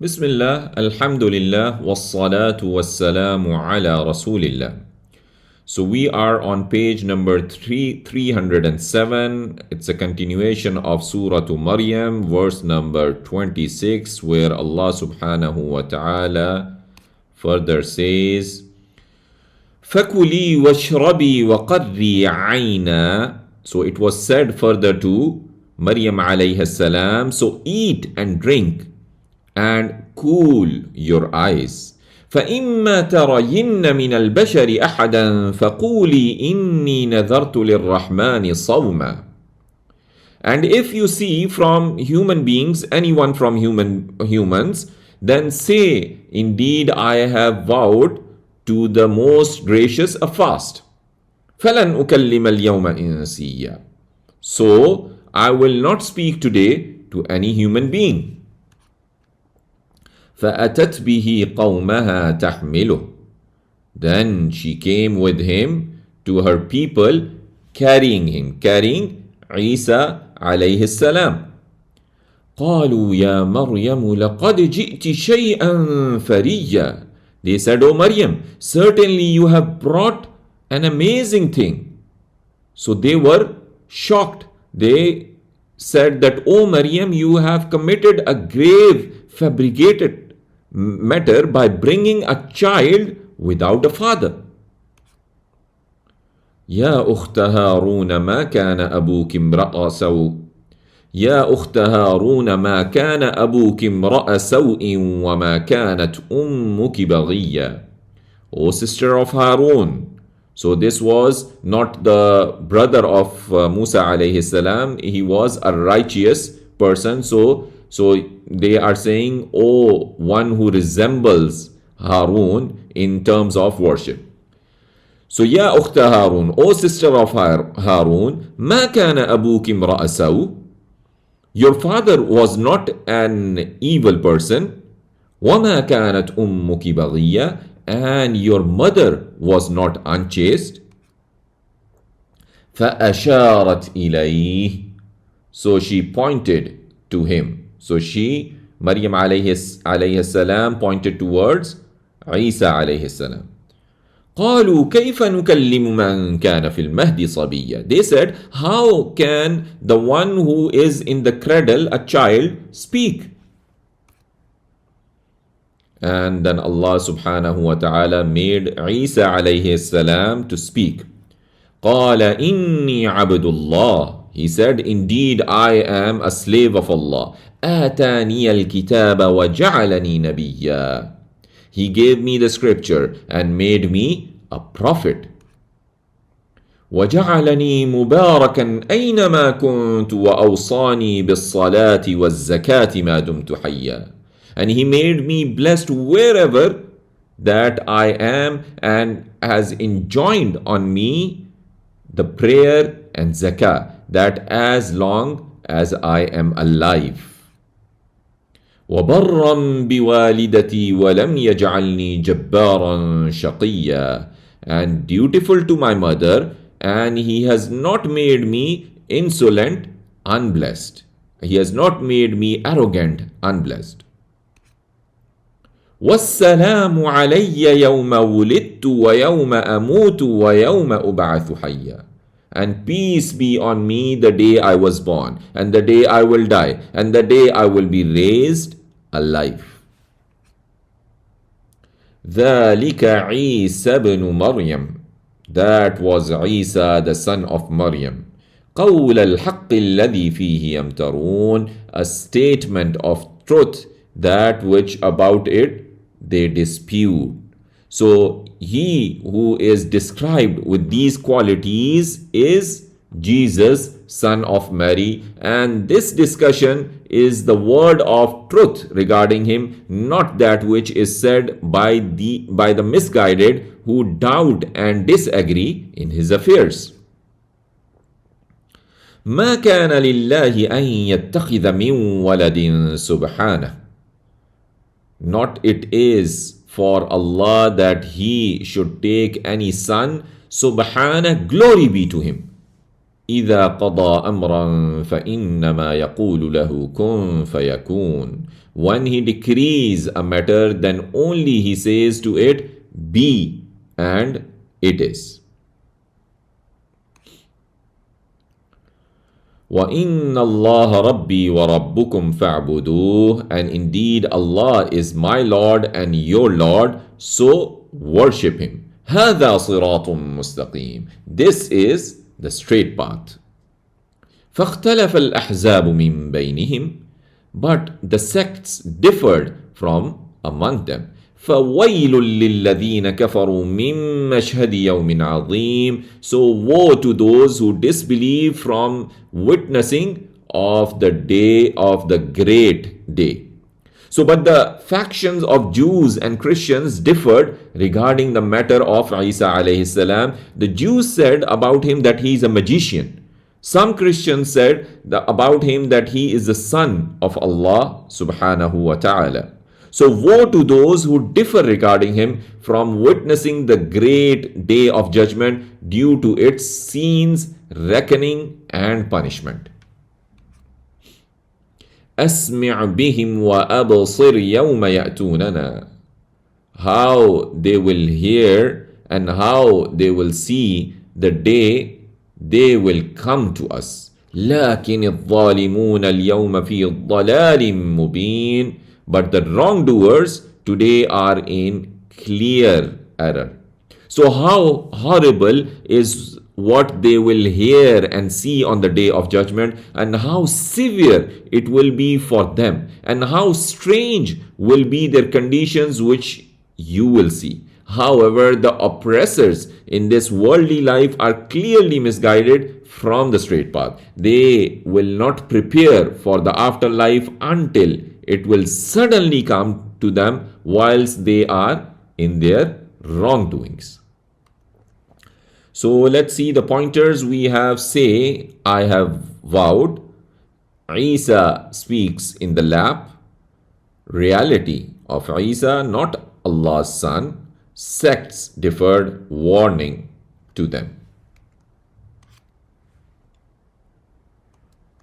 Bismillah, Alhamdulillah, wassalatu wassalamu ala Rasulillah. So we are on page number 307. It's a continuation of Surah to Maryam, verse number 26, where Allah subhanahu wa ta'ala further says, فَكُلِي وَاشْرَبِي وَقَرِّي عَيْنًا. So it was said further to Maryam alayhi salam, so eat and drink and cool your eyes. فإما ترين من البشر أحدا فقولي إني نذرت للرحمن صوما. And if you see from human beings, anyone from humans, then say, indeed I have vowed to the most gracious a fast. فلن أكلم اليوم إنسيا. So I will not speak today to any human being. فأتت به قومها تحمله. Then she came with him to her people, carrying Isa عليه السلام. قالوا يا مريم لقد جئت شيئا فريا. They said, O Maryam, certainly you have brought an amazing thing. So they were shocked. They said that, O Maryam, you have committed a grave fabricated matter by bringing a child without a father. يا أخت هارون ما كان أبوك امرأ سوء. يا أخت هارون ما كان أبوك امرأ سوء وما كانت أمك بغيا. O sister of Harun. So this was not the brother of Musa alayhi salam. He was a righteous person. So they are saying, oh, one who resembles Harun in terms of worship. So, Ya Ukhta Harun, O sister of Harun, Ma kana abuki imra'a saw. Your father was not an evil person. وَمَا كَانَتْ أُمُّكِ بَغِيًّا. And your mother was not unchaste. فَأَشَارَتْ إِلَيْهِ. So she pointed to him. So she, Maryam alayhi salam, pointed towards Isa alayhi salam. قالوا كيف نكلم من كان في المهد صبيا. They said, how can the one who is in the cradle, a child, speak? And then Allah subhanahu wa ta'ala made Isa alayhi salam to speak. قال إني عبد الله. He said, indeed I am a slave of Allah. آتاني الكتاب وجعلني نبيا. He gave me the scripture and made me a prophet. وجعلني مباركا أينما كنت وأوصاني بالصلاة والزكاة ما دمت حيا. And he made me blessed wherever that I am and has enjoined on me the prayer and zakah, that as long as I am alive. وبرا بوالدتي ولم يجعلني جبارا شقيا. And dutiful to my mother, and he has not made me insolent, unblessed. He has not made me arrogant, unblessed. والسلام علي يوم ولدت ويوم أموت ويوم أبعث حيا. And peace be on me the day I was born, and the day I will die, and the day I will be raised alive. ذلك عيسى بن مريم. That was Isa, the son of Maryam. قول الحق الذي فيه يمترون. A statement of truth, that which about it they dispute. So he who is described with these qualities is Jesus, son of Mary, and this discussion is the word of truth regarding him, not that which is said by the misguided who doubt and disagree in his affairs. ما كان لله أن يتخذ من ولد سبحانه. Not it is for Allah that he should take any son. Subhana, glory be to him. إذا قضى أمرا فإنما يقول له كن فيكون. When he decrees a matter, then only he says to it, be, and it is. وَإِنَّ اللَّهَ رَبِّي وَرَبُّكُمْ فَاعْبُدُوهُ. And indeed Allah is my Lord and your Lord, so worship Him. هَذَا صِرَاطٌ مُسْتَقِيمٌ. This is the straight path. فَاخْتَلَفَ الْأَحْزَابُ مِنْ بَيْنِهِمْ. But the sects differed from among them. فَوَيْلٌ لِلَّذِينَ كَفَرُوا مِنْ مَشْهَدِ يَوْمٍ عَظِيمٍ. So woe to those who disbelieve from witnessing of the day of the great day. So, but the factions of Jews and Christians differed regarding the matter of Isa alayhi salam. The Jews said about him that he is a magician. Some Christians said about him that he is the son of Allah subhanahu wa ta'ala. So woe to those who differ regarding him from witnessing the great day of judgment due to its scenes, reckoning and punishment. أسمع بهم وأبصر يوم يأتوننا. How they will hear and how they will see the day they will come to us. لكن الظالمون اليوم في ضلال مبين. But the wrongdoers today are in clear error. So how horrible is what they will hear and see on the day of judgment, and how severe it will be for them, and how strange will be their conditions which you will see. However, the oppressors in this worldly life are clearly misguided from the straight path. They will not prepare for the afterlife until it will suddenly come to them whilst they are in their wrongdoings. So let's see the pointers we have. Say, I have vowed. Isa speaks in the lap. Reality of Isa, not Allah's son. Sects differed, warning to them.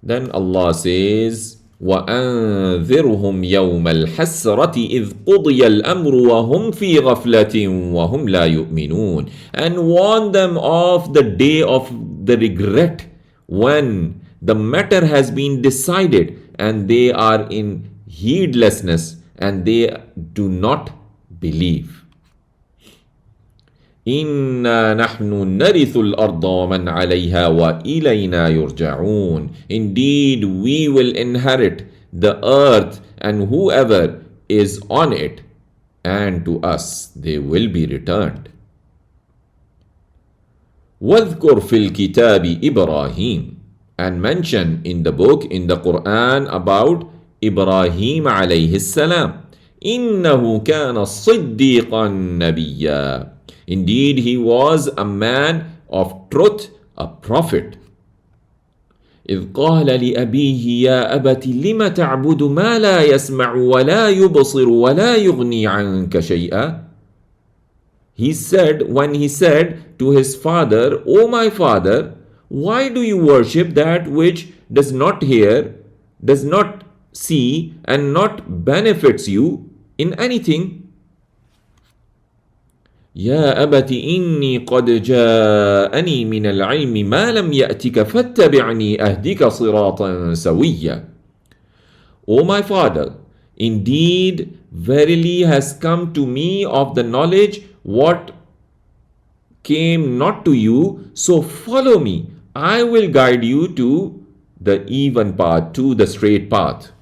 Then Allah says, وَأَنذِرْهُمْ يَوْمَ الْحَسْرَةِ إِذْ قُضِيَ الْأَمْرُ وَهُمْ فِي غَفْلَةٍ وَهُمْ لَا يُؤْمِنُونَ. And warn them of the day of the regret when the matter has been decided and they are in heedlessness and they do not believe. إِنَّا نَحْنُ نَرِثُ الْأَرْضَ وَمَنْ عَلَيْهَا وَإِلَيْنَا يُرْجَعُونَ. Indeed, we will inherit the earth and whoever is on it, and to us they will be returned. وَاذْكُرْ فِي الْكِتَابِ إِبْرَاهِيمَ. And mention in the book, in the Quran, about Ibrahim alayhi salam. إِنَّهُ كَانَ صِدِّيقًا نَبِيًّا. Indeed, he was a man of truth, a prophet. إذ قال لأبيه يا أبت لم تعبد ما لا يسمع ولا يبصر ولا يغني عنك شيئا. When he said to his father, O my father, why do you worship that which does not hear, does not see, and not benefits you in anything? يا أبت إني قد جاءني من العلم ما لم يأتك فاتبعني أهدك صراطا سويا. O my father, indeed verily has come to me of the knowledge what came not to you, so follow me. I will guide you to the even path, to the straight path.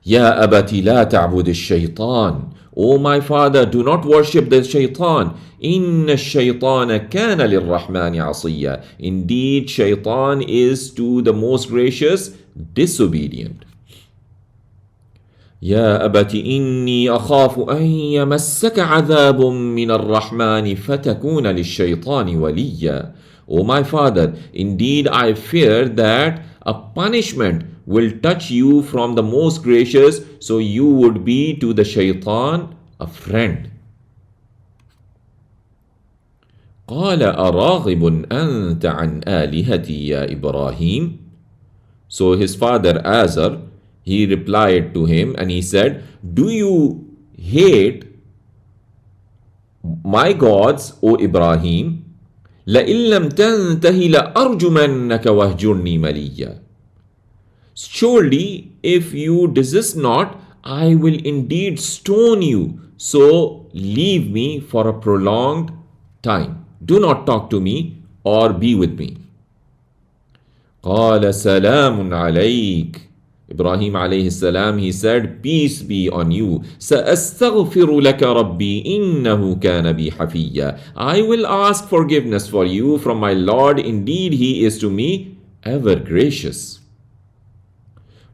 يا أبت لا تعبد الشيطان. O my father, do not worship the shaitan. إن الشيطان كان للرحمن عصيا. Indeed, shaitan is to the most gracious disobedient. يا أبت إني أخاف أن يمسك عذاب من الرحمن فتكون للشيطان وليا. O my father, indeed I fear that a punishment will touch you from the most gracious, so you would be to the shaitan a friend. قال أراغب أنت عن آلهتي يا إبراهيم. So his father Azar, he replied to him and he said, do you hate my gods, O Ibrahim? لئن لم تنته لأرجمنك واهجرني مليا. Surely, if you desist not, I will indeed stone you. So leave me for a prolonged time. Do not talk to me or be with me. قال سلام عليك. Ibrahim alayhi salam, he said, peace be on you. سأستغفر لك ربي إنه كان بي حفيا. I will ask forgiveness for you from my Lord. Indeed, he is to me ever gracious.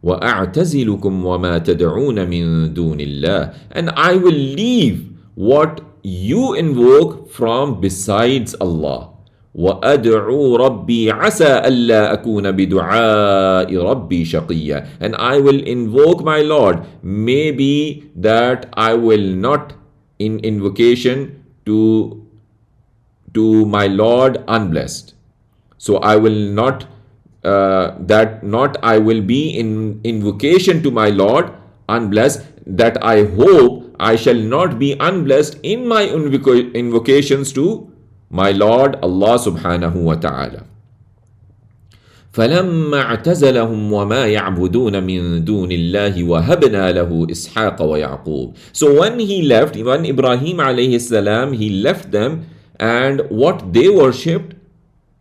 وأعتزلكم وما تدعون من دون الله. And I will leave what you invoke from besides Allah. وأدعو ربي عسى ألا أكون بدعاء ربي شقيا. And I will invoke my Lord. Maybe that I will not in invocation to my Lord unblessed. So I will not I will be in invocation to my Lord unblessed, that I hope I shall not be unblessed in my invocations to my Lord Allah subhanahu wa ta'ala. فلما اعتزلهم وما يعبدون من دون الله وهبنا له إسحاق ويعقوب. So when Ibrahim alayhi salam, he left them and what they worshipped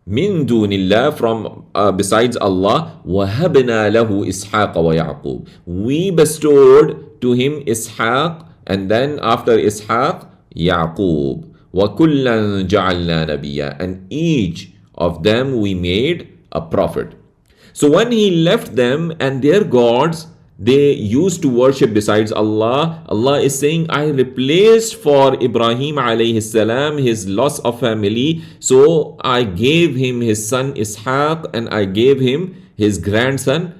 من دون الله from besides Allah, وهبنا له إسحاق ويعقوب. We bestowed to him Ishaq, and then after Ishaq, Yaqub. وَكُلًّا جَعَلْنَا نَبِيًّا. And each of them we made a prophet. So when he left them and their gods they used to worship besides Allah, Allah is saying, I replaced for Ibrahim alayhi salam his loss of family. So I gave him his son Ishaq and I gave him his grandson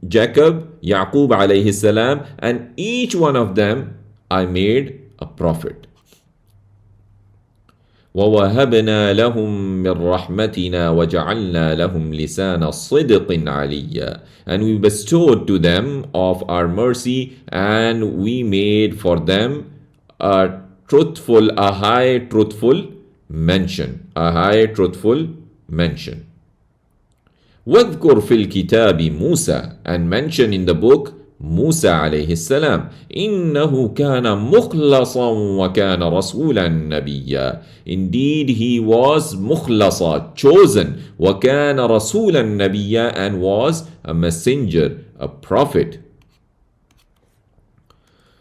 Jacob, Yaqub alayhi salam, and each one of them I made a prophet. وَوَهَبْنَا لَهُم مِّن رَّحْمَتِنَا وَجَعَلْنَا لَهُمْ لِسَانَ صِدْقٍ عَلِيًّا. And we bestowed to them of our mercy and we made for them a high truthful mention. وَاذْكُرْ فِي الْكِتَابِ مُوسَى. And mention in the book Musa alayhi salam. إِنَّهُ كَانَ مُخْلَصًا وَكَانَ رَسُولًا نَبِيًّا. Indeed, he was مُخْلَصًا, chosen, وَكَانَ رَسُولًا نَبِيًّا, and was a messenger, a prophet.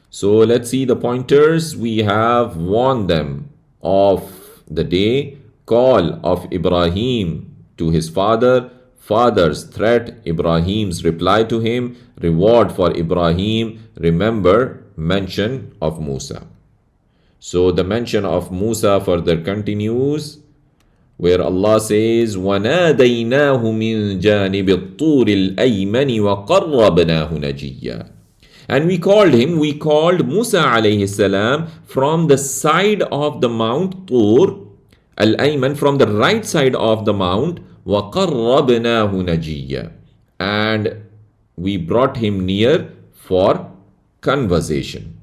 So let's see the pointers. We have warned them of the day, call of Ibrahim to his father's threat, Ibrahim's reply to him, reward for Ibrahim, remember mention of Musa. So the mention of Musa further continues where Allah says, وَنَادَيْنَاهُ مِنْ جَانِبِ الطُّورِ الْأَيْمَنِ وَقَرَّبْنَاهُ نَجِيًّا. And we called Musa alayhi salam from the side of the Mount Tur, Al-Ayman, from the right side of the mount, وَقَرَّبْنَاهُ نَجِيًّا. And we brought him near for conversation.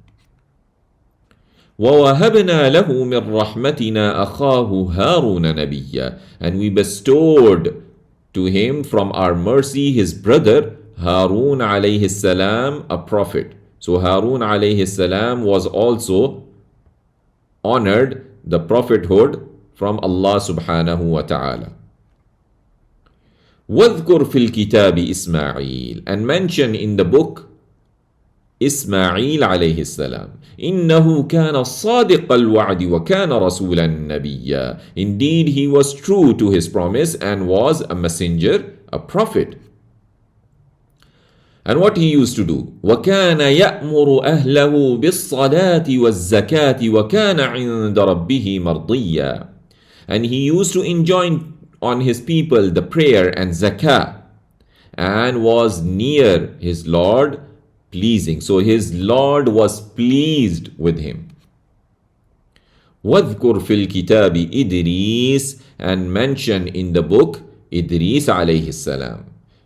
وَوَهَبْنَا لَهُ مِنْ رَحْمَتِنَا أَخَاهُ هَارُونَ نَبِيًّا. And we bestowed to him from our mercy his brother Harun alayhi salam, a prophet. So Harun alayhi salam was also honored the prophethood from Allah subhanahu wa ta'ala. وَاذْكُرْ فِي الْكِتَابِ إِسْمَاعِيلَ. And mention in the book Ismail alayhi salam. إِنَّهُ كَانَ صَادِقَ الْوَعْدِ وَكَانَ رَسُولًا نَبِيًّا. Indeed, he was true to his promise and was a messenger, a prophet. And what he used to do? وَكَانَ يَأْمُرُ أَهْلَهُ بِالصَّلَاةِ وَالزَّكَاةِ وَكَانَ عِنْدَ رَبِّهِ مَرْضِيًّا. And he used to enjoin on his people the prayer and zakah and was near his Lord pleasing. So his Lord was pleased with him. وَاذْكُرْ فِي الْكِتَابِ إِدْرِيسَ, and mention in the book Idris alayhi السلام.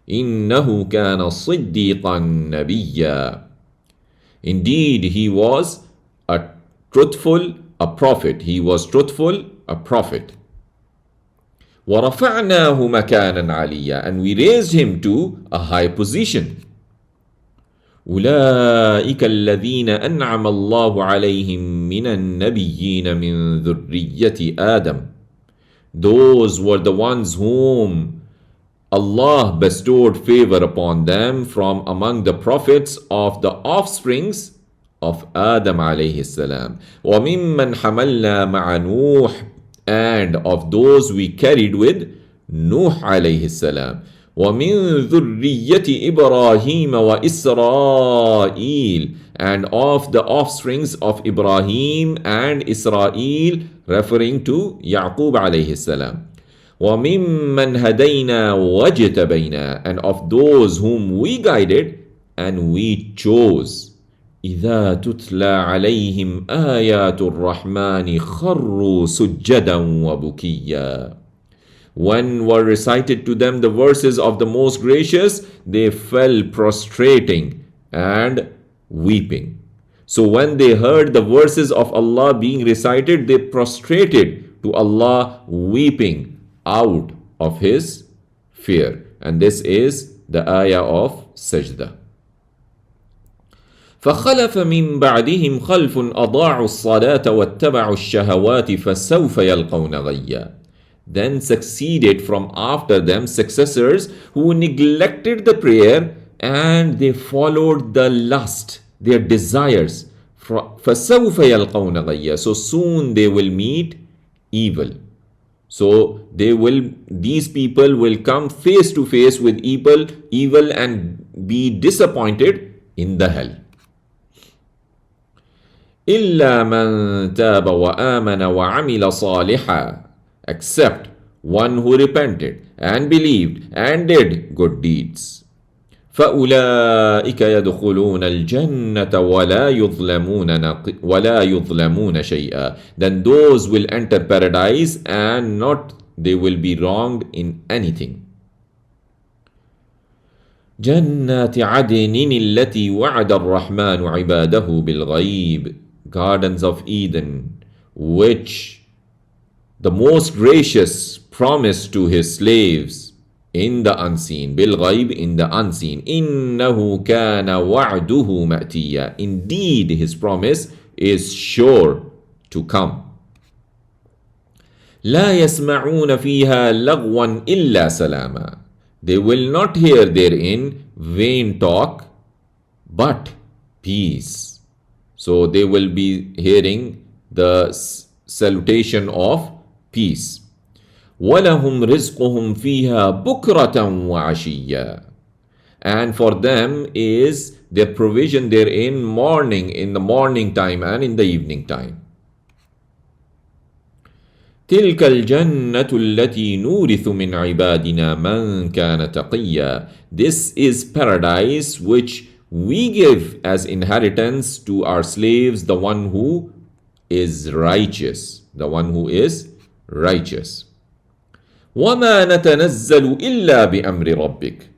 إِنَّهُ كَانَ صِدِّيقًا نَبِيًّا. Indeed, he was a prophet. He was truthful, a prophet. وَرَفَعْنَاهُ مَكَانًا عَلِيًّا, and we raised him to a high position. أولئك الذين أنعم الله عليهم من النبيين من ذرية آدم. Those were the ones whom Allah bestowed favor upon them from among the prophets of the offsprings of Adam alayhi salam. وَمِمَّنْ حَمَلْنَا مَعَ نُوحٍ, and of those we carried with Nuh alayhi salam. وَمِن ذُرِّيَّةِ إِبْرَاهِيمَ وَإِسْرَائِيلَ, and of the offsprings of Ibrahim and Israel, referring to Yaqub alayhi salam. وَمِمَّنْ هَدَيْنَا وَاجْتَبَيْنَا, and of those whom we guided and we chose. إِذَا تُتْلَى عَلَيْهِمْ آيَاتُ الرَّحْمَنِ خَرُّوا سُجَّدًا وَبُكِيًّا. When were recited to them the verses of the Most Gracious, they fell prostrating and weeping. So when they heard the verses of Allah being recited, they prostrated to Allah, weeping out of His fear. And this is the ayah of Sajda. فَخَلَفَ مِن بَعْدِهِمْ خَلْفٌ أَضَاعُوا الصَّلَاةَ وَاتَّبَعُوا الشَّهَوَاتِ فَسَوْفَ يَلْقَوْنَ غَيًّا. Then succeeded from after them successors who neglected the prayer and they followed the lust, their desires. فَسَوْفَ يَلْقَوْنَ غَيًّا. So soon they will meet evil. So these people will come face to face with evil and be disappointed in the hell. إِلَّا مَن تَابَ وَآمَنَ وَعَمِلَ صَالِحًا, except one who repented and believed and did good deeds. فَأُولَٰئِكَ يَدْخُلُونَ الْجَنَّةَ وَلَا يُظْلَمُونَ شَيْئًا. Then those will enter paradise and not they will be wronged in anything. جَنَّاتِ عَدْنٍ الَّتِي وَعَدَ الرَّحْمَنُ عِبَادَهُ بِالْغَيْبِ, gardens of Eden, which the Most Gracious promised to His slaves in the unseen. بالغيب, in the unseen. إِنَّهُ كَانَ وَعْدُهُ مَأْتِيًّا. Indeed, His promise is sure to come. لَا يَسْمَعُونَ فِيهَا لَغْوًا إِلَّا سَلَامًا. They will not hear therein vain talk, but peace. So they will be hearing the salutation of peace. وَلَهُمْ رِزْقُهُمْ فِيهَا بُكْرَةً وَعَشِيًّا. And for them is their provision therein morning, in the morning time and in the evening time. تِلْكَ الْجَنَّةُ الَّتِي نُورِثُ مِنْ عِبَادِنَا مَنْ كَانَ تَقِيًّا. This is paradise which we give as inheritance to our slaves, the one who is righteous. The one who is righteous. وَمَا نَتَنَزَّلُ إِلَّا بِأَمْرِ رَبِّكَ.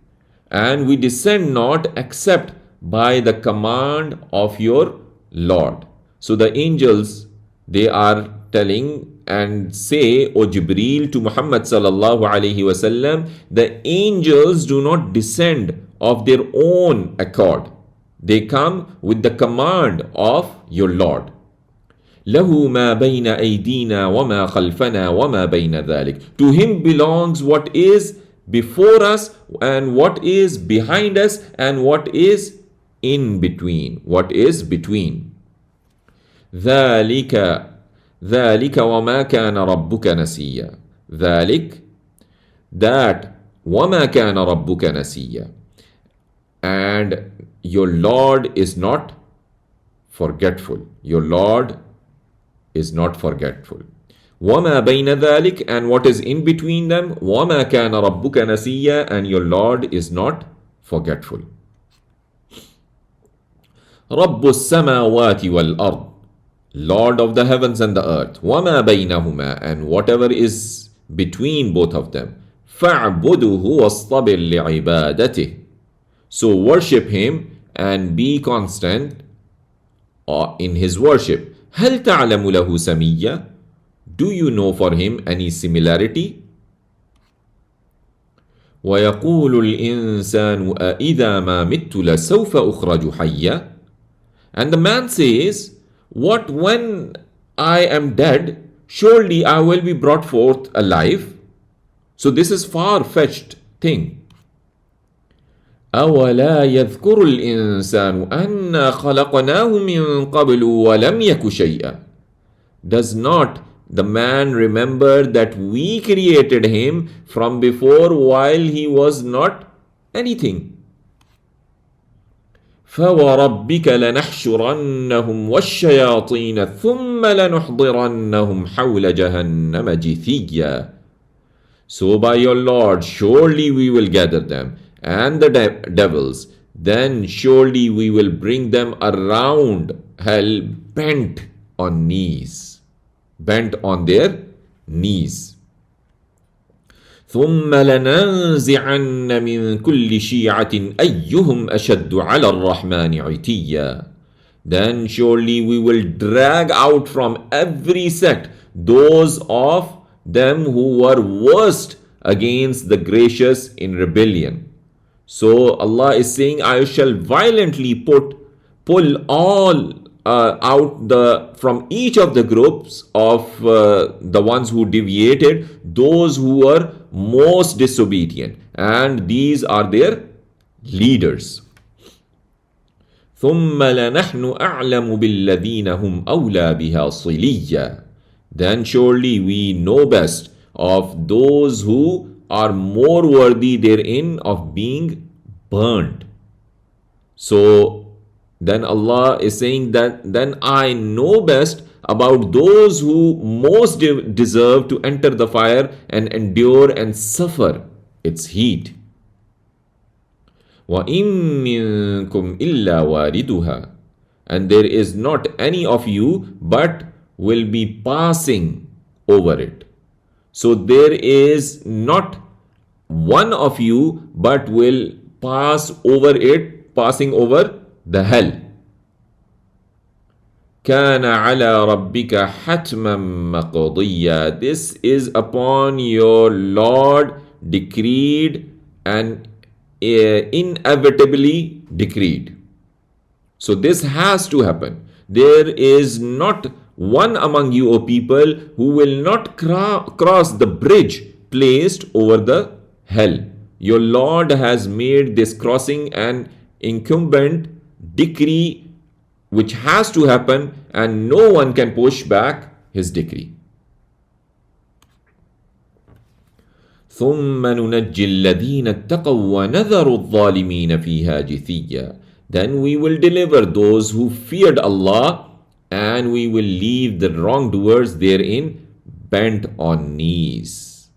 And we descend not except by the command of your Lord. So the angels, they are telling and say, O Jibreel, to Muhammad sallallahu alayhi wasallam, the angels do not descend of their own accord. They come with the command of your Lord. لَهُ مَا بَيْنَ أَيْدِينَا وَمَا خَلْفَنَا وَمَا بَيْنَ ذَلِكَ. To Him belongs what is before us and what is behind us and what is in between. What is between. ذَلِكَ وَمَا كَانَ رَبُّكَ نَسِيًّا. ذَلِكَ, that, وَمَا كَانَ رَبُّكَ نَسِيًّا. And your Lord is not forgetful. Your Lord is not forgetful. وَمَا بَيْنَ ذَلِكَ, and what is in between them. وَمَا كَانَ رَبُّكَ نَسِيًّا, and your Lord is not forgetful. رَبُّ السَّمَاوَاتِ وَالْأَرْضِ Lord of the heavens and the earth, وَمَا بَيْنَهُمَا, and whatever is between both of them. فَاعْبُدُهُ وَاصْطَبِرْ لِعِبَادَتِهِ. So worship him and be constant in his worship. هَلْ تَعْلَمُ لَهُ سَمِيًّا. Do you know for him any similarity? وَيَقُولُ الْإِنسَانُ أَإِذَا مَا مِتُّ لَسَوْفَ أُخْرَجُ حَيًّا. And the man says, what when I am dead, surely I will be brought forth alive. So this is far-fetched thing. أَوَلَا يَذْكُرُ الْإِنسَانُ أَنَّا خَلَقْنَاهُ مِنْ قَبْلُ وَلَمْ يَكُ شَيْئًا. Does not the man remember that we created him from before while he was not anything? فَوَرَبِّكَ لَنَحْشُرَنَّهُمْ وَالشَّيَاطِينَ ثُمَّ لَنُحْضِرَنَّهُمْ حَوْلَ جَهَنَّمَ جِثِيًّا. So by your Lord, surely we will gather them, and the devils, then surely we will bring them around hell bent on knees, bent on their knees. ثُمَّ لَنَنزِعَنَّ مِنْ كُلِّ شِيعَةٍ أَيُّهُمْ أَشَدُّ عَلَى الرَّحْمَنِ عِتِيًّا. Then surely we will drag out from every sect those of them who were worst against the gracious in rebellion. So Allah is saying, I shall violently pull all out from each of the groups of the ones who deviated, those who were most disobedient, and these are their leaders. ثُمَّ لَنَحْنُ أَعْلَمُ بِالَّذِينَ هُمْ أَوْلَى بِهَا صِلِيًّا. Then surely we know best of those who are more worthy therein of being burnt. So then Allah is saying that then I know best about those who most deserve to enter the fire and endure and suffer its heat. وَإِن مِّنكُمْ إِلَّا وَارِدُهَا. And there is not any of you but will be passing over it. So there is not one of you but will pass over it, passing over the hell. كَانَ عَلَى رَبِّكَ حَتْمًا مَقْضِيًّا. This is upon your Lord decreed and inevitably decreed. So this has to happen. There is not one among you, O people, who will not cross the bridge placed over the hell. Your Lord has made this crossing an incumbent decree which has to happen, and no one can push back his decree. ثُمَّ نُنَجِّي الَّذِينَ اتَّقَوْا وَنَذَرُ الظَّالِمِينَ فِيهَا جِثِيًّا. Then we will deliver those who feared Allah, and we will leave the wrongdoers therein bent on knees.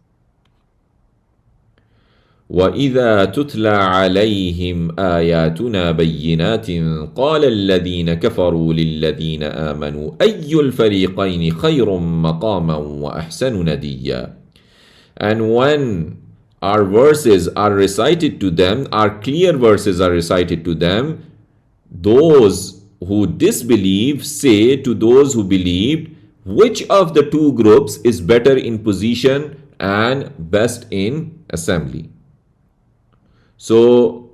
وَإِذَا تُتْلَى عَلَيْهِمْ آيَاتُنَا بَيِّنَاتٍ قَالَ الَّذِينَ كَفَرُوا لِلَّذِينَ آمَنُوا أَيُّ الْفَرِيقَيْنِ خَيْرٌ مَقَامًا وَأَحْسَنُ نَدِيًّا. And when our verses are recited to them, our clear verses are recited to them, those who disbelieve say to those who believed, which of the two groups is better in position and best in assembly? So,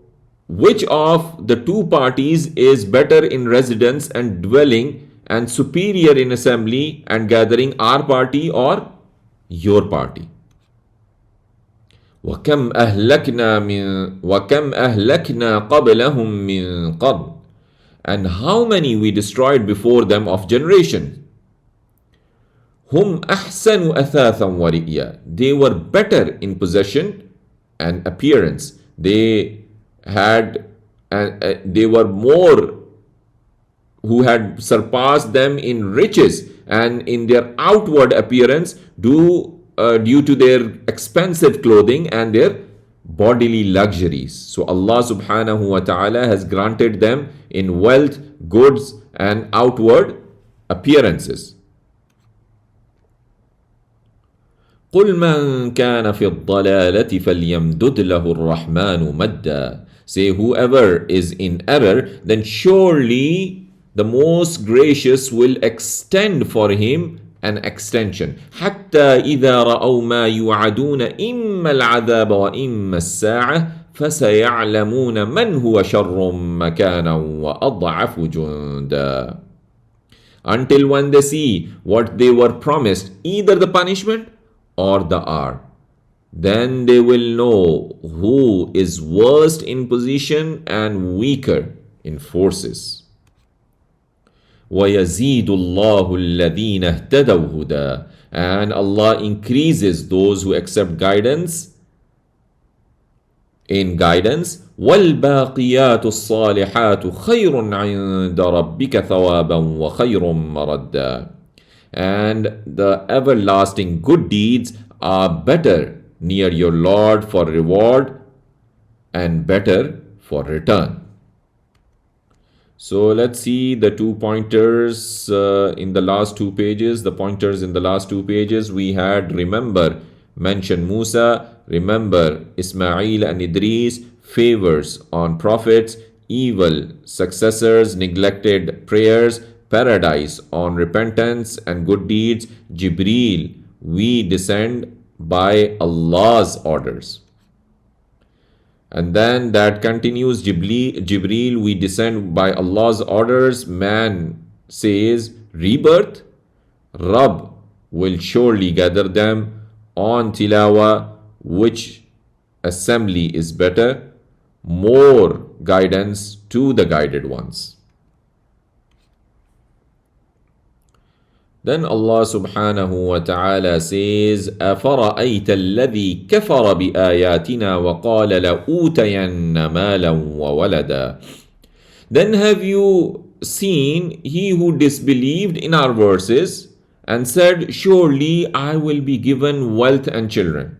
which of the two parties is better in residence and dwelling and superior in assembly and gathering, our party or your party? وَكَمْ أَهْلَكْنَا قَبْلَهُمْ مِنْ قَرْنٍ. And how many we destroyed before them of generation. هُمْ أَحْسَنُ أَثَاثًا وَرِئْيًا. They were better in possession and appearance. They were more who had surpassed them in riches and in their outward appearance due to their expensive clothing and their bodily luxuries. So Allah subhanahu wa ta'ala has granted them in wealth, goods and outward appearances. قل من كان في الضلالة فليمدد له الرحمن مدا. Say, whoever is in error, then surely the most gracious will extend for him an extension. حتى إذا رأوا ما يوعدون إما العذاب وإما الساعة فسيعلمون من هو شر مكانا وأضعف جندا. Until when they see what they were promised, either the punishment or the hour, then they will know who is worst in position and weaker in forces. وَيَزِيدُ اللَّهُ الَّذِينَ اهْتَدَوْا هُدًى. And Allah increases those who accept guidance in guidance. وَالْبَاقِيَاتُ الصَّالِحَاتُ خَيْرٌ عِنْدَ رَبِّكَ ثَوَابًا وَخَيْرٌ مَرَدًّا. And the everlasting good deeds are better near your Lord for reward and better for return. So let's see the 2 pointers in the last 2 pages. The pointers in the last 2 pages we had: remember, mention Musa, remember Ismail and Idris, favors on prophets, evil successors, neglected prayers, paradise on repentance and good deeds, Jibreel, we descend by Allah's orders. And then that continues, Jibreel, we descend by Allah's orders. Man says, rebirth, Rabb will surely gather them on tilawa, which assembly is better, more guidance to the guided ones. Then Allah subhanahu wa ta'ala says, أَفَرَأَيْتَ الَّذِي كَفَرَ بِآيَاتِنَا وَقَالَ لَأُوتَيَنَّ مَالًا وَوَلَدًا. Then have you seen he who disbelieved in our verses and said, surely I will be given wealth and children.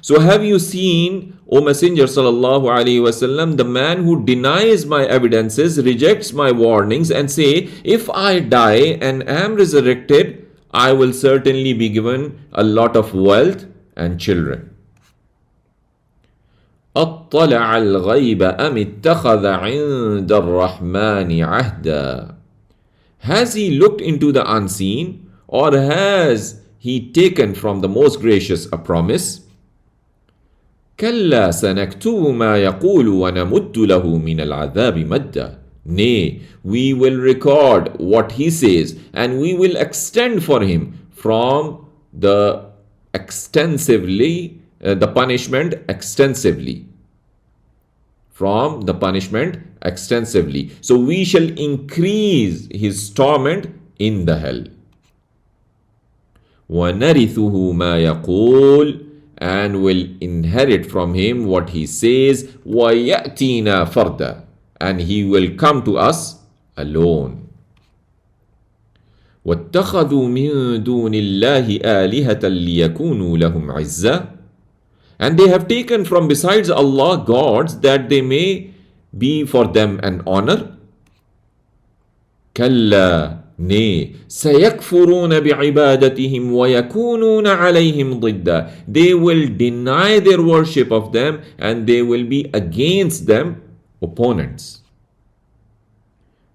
So have you seen, O Messenger sallallahu alaihi wasallam, the man who denies my evidences, rejects my warnings, and say, if I die and am resurrected, I will certainly be given a lot of wealth and children. أَطَّلَعَ الْغَيْبَ أَمِ اتَّخَذَ عِنْدَ الرَّحْمَنِ عَهْدًا. Has he looked into the unseen, or has he taken from the most gracious a promise? كلا سنكتب ما يقول ونمد له من العذاب مدا. Nay, we will record what he says and we will extend for him from the punishment extensively. From the punishment extensively. So we shall increase his torment in the hell. وَنَرِثُهُ مَا يَقُولُ, and will inherit from him what he says, وَيَأْتِينَا فَرْدًا, and he will come to us alone. وَاتَّخَذُوا مِن دُونِ اللَّهِ آلِهَةً لِيَكُونُوا لَهُمْ عِزًّا. And they have taken from besides Allah gods that they may be for them an honor. كَلَّا, nay, سَيَكْفُرُونَ بِعِبَادَتِهِمْ وَيَكُونُونَ عَلَيْهِمْ ضِدًّا. They will deny their worship of them and they will be against them opponents.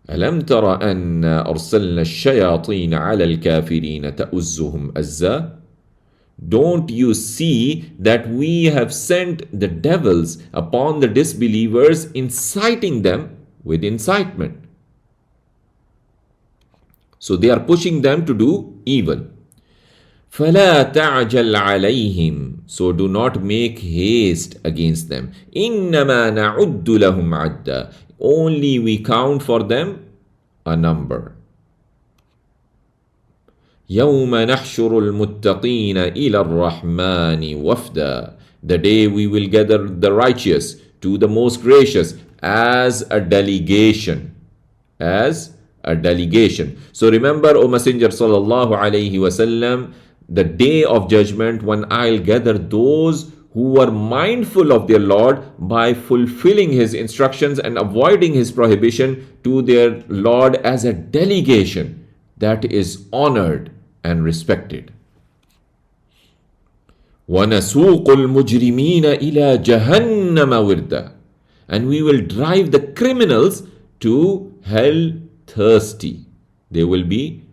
أَلَمْ تَرَ أَنَّا أَرْسَلْنَا الشَّيَاطِينَ عَلَى الْكَافِرِينَ تَؤُزُّهُمْ أَزًّا. Don't you see that we have sent the devils upon the disbelievers, inciting them with incitement? So they are pushing them to do evil. فَلَا تَعْجَلْ عَلَيْهِمْ. So do not make haste against them. إِنَّمَا نَعُدُّ لَهُمْ عَدًّا. Only we count for them a number. يَوْمَ نَحْشُرُ الْمُتَّقِينَ إِلَى الرَّحْمَنِ وَفْدًا. The day we will gather the righteous to the most gracious as a delegation. As a delegation. So remember, O Messenger sallallahu alaihi wasallam, the day of judgment when I'll gather those who were mindful of their Lord by fulfilling his instructions and avoiding his prohibition to their Lord as a delegation. that is honored and respected. وَنَسُوقُ الْمُجْرِمِينَ إِلَى جَهَنَّمَ وِرْدًا. And we will drive the criminals to hell thirsty. They will be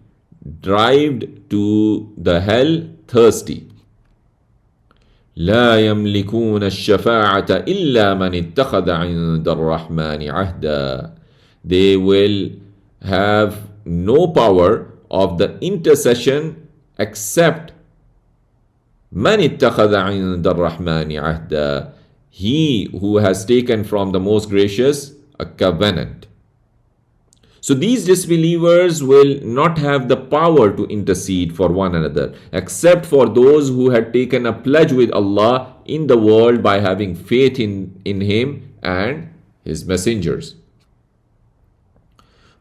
driven to the hell thirsty. لا يملكون الشفاعة إلا من اتخذ عند الرحمن عهدا. They will have no power of the intercession except من اتخذ عند الرحمن عهدا, he who has taken from the most gracious a covenant. So these disbelievers will not have the power to intercede for one another except for those who had taken a pledge with Allah in the world by having faith in Him and His messengers.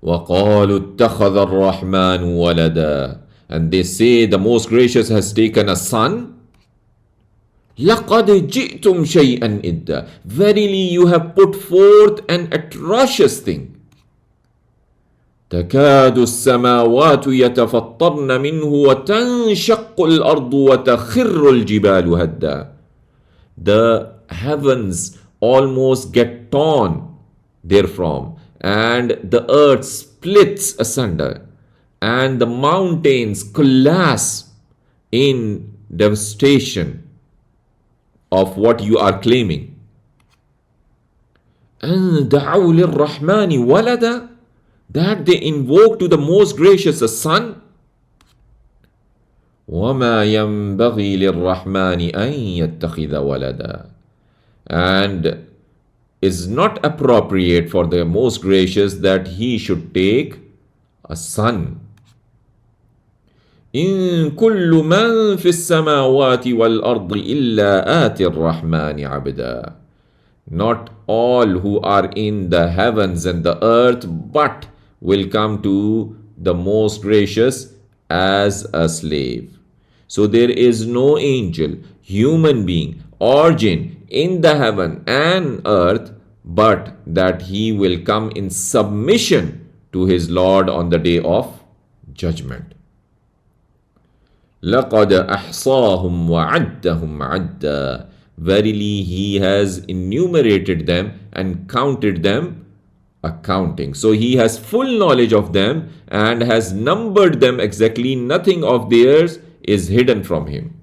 وَقَالُوا اتَّخَذَ الرَّحْمَنُ وَلَدًا. And they say the most gracious has taken a son. لَقَدْ جِئْتُمْ شَيْئًا إِدًّا. Verily you have put forth an atrocious thing. تكاد السماوات يتفطرن منه وتنشق الأرض وتخر الجبال هدا. The heavens almost get torn therefrom, and the earth splits asunder, and the mountains collapse in devastation of what you are claiming. أن دعوا للرحمن ولدا, that they invoke to the most gracious a son. وَمَا يَنبَغِي لِلرَّحْمَنِ أَن يَتَّخِذَ وَلَدًا. And is not appropriate for the most gracious that he should take a son. إِن كُلُّ مَن فِي السَّمَاوَاتِ وَالْأَرْضِ إِلَّا آتِ الرَّحْمَنِ عَبْدًا. Not all who are in the heavens and the earth but will come to the most gracious as a slave. So there is no angel, human being or jinn in the heaven and earth but that he will come in submission to his Lord on the day of judgment. لَقَدْ أَحْصَاهُمْ وَعَدَّهُمْ عَدًّا. Verily he has enumerated them and counted them accounting. So he has full knowledge of them and has numbered them exactly. Nothing of theirs is hidden from him.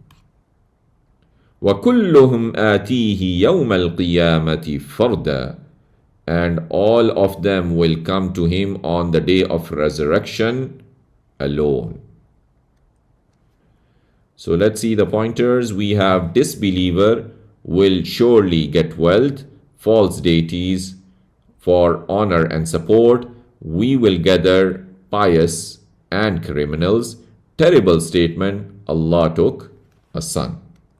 وَكُلُّهُمْ آتِيهِ يَوْمَ الْقِيَامَةِ فَرْدًا. And all of them will come to him on the day of resurrection alone. So let's see the pointers. We have disbeliever will surely get wealth, false deities for honor and support, we will gather pious and criminals. Terrible statement, Allah took a son.